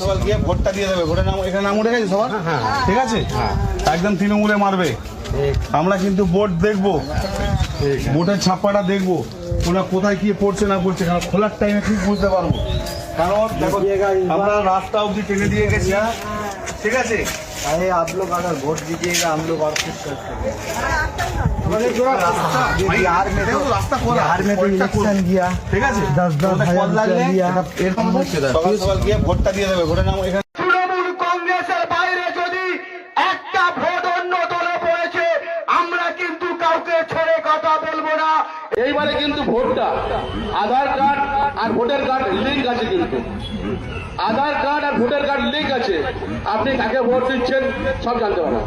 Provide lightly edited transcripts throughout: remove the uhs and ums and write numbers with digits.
সকাল গিয়ে ভোটটা দিয়ে দেবে। ভোটের নাম এখানে নাম উঠে গেছে সবার, ঠিক আছে, একদম তৃণমূলে মারবে। আমরা কিন্তু ভোট দেখবো, ভোটের ছাপ্পাটা দেখবো, ওরা কোথায় কি পড়ছে না পড়ছে, কারণ খোলার টাইমে ঠিক বুঝতে পারবো। কারণ দেখো আমরা রাস্তা অব্দি টেনে দিয়ে গেছি, ঠিক আছে। अरे आप लोग अगर वोट दीजिएगा हम लोग और कुछ कर सकते हैं। बिहार में तो इलेक्शन किया, ঠিক আছে, 10,000 लिया, সকাল সকাল গিয়ে ভোটটা দিয়ে দেবে। ভোটের নাম এখানে তৃণমূল কংগ্রেসের বাইরে যদি একটা ভোট অন্য দলে পড়েছে, আমরা কিন্তু কাউকে ছেড়ে কথা বলবো না। এইবারে কিন্তু ভোটটা আধার কার্ড আর ভোটার কার্ড লিঙ্ক আছে, কিন্তু আধার কার্ড আর ভোটার কার্ড লিঙ্ক আছে। আপনি কাকে ভোট দিচ্ছেন সব জানতে পারবেন।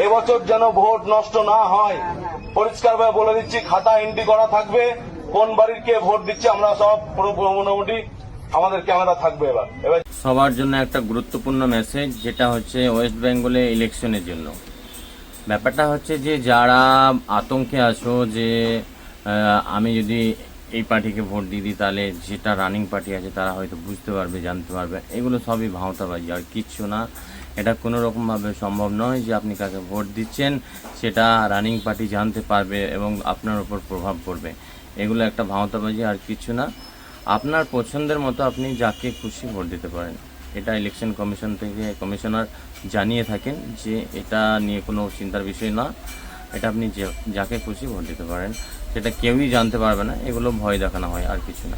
এবছর যেন ভোট নষ্ট না হয়, পরিষ্কার ভাবে বলে দিচ্ছি, খাতা এন্ট্রি করা থাকবে, কোন বাড়ির কে ভোট দিচ্ছে আমরা সব মোটামুটি আমাদের ক্যামেরা থাকবে। এবার সবার জন্য একটা গুরুত্বপূর্ণ মেসেজ, যেটা হচ্ছে ওয়েস্ট বেঙ্গলে ইলেকশনের জন্য। ব্যাপারটা হচ্ছে যে যারা আতঙ্কে আছো যে আমি যদি এই পার্টিকে ভোট দিয়ে দিই তাহলে যেটা রানিং পার্টি আছে তারা হয়তো বুঝতে পারবে, জানতে পারবে, এগুলো সবই ভাঁওতাবাজি আর কিচ্ছু না। এটা কোনো রকমভাবে সম্ভব নয় যে আপনি কাকে ভোট দিচ্ছেন সেটা রানিং পার্টি জানতে পারবে এবং আপনার উপর প্রভাব পড়বে। এগুলো একটা ভাঁওতাবাজি আর কিছু না। আপনার পছন্দের মতো আপনি যাকে খুশি ভোট দিতে পারেন। এটা ইলেকশন কমিশন থেকে কমিশনার জানিয়ে থাকেন যে এটা নিয়ে কোনো চিন্তার বিষয় না। এটা আপনি যাকে খুশি ভোট দিতে পারেন, সেটা কেউই জানতে পারবে না। এগুলো ভয় দেখানো হয় আর কিছু না।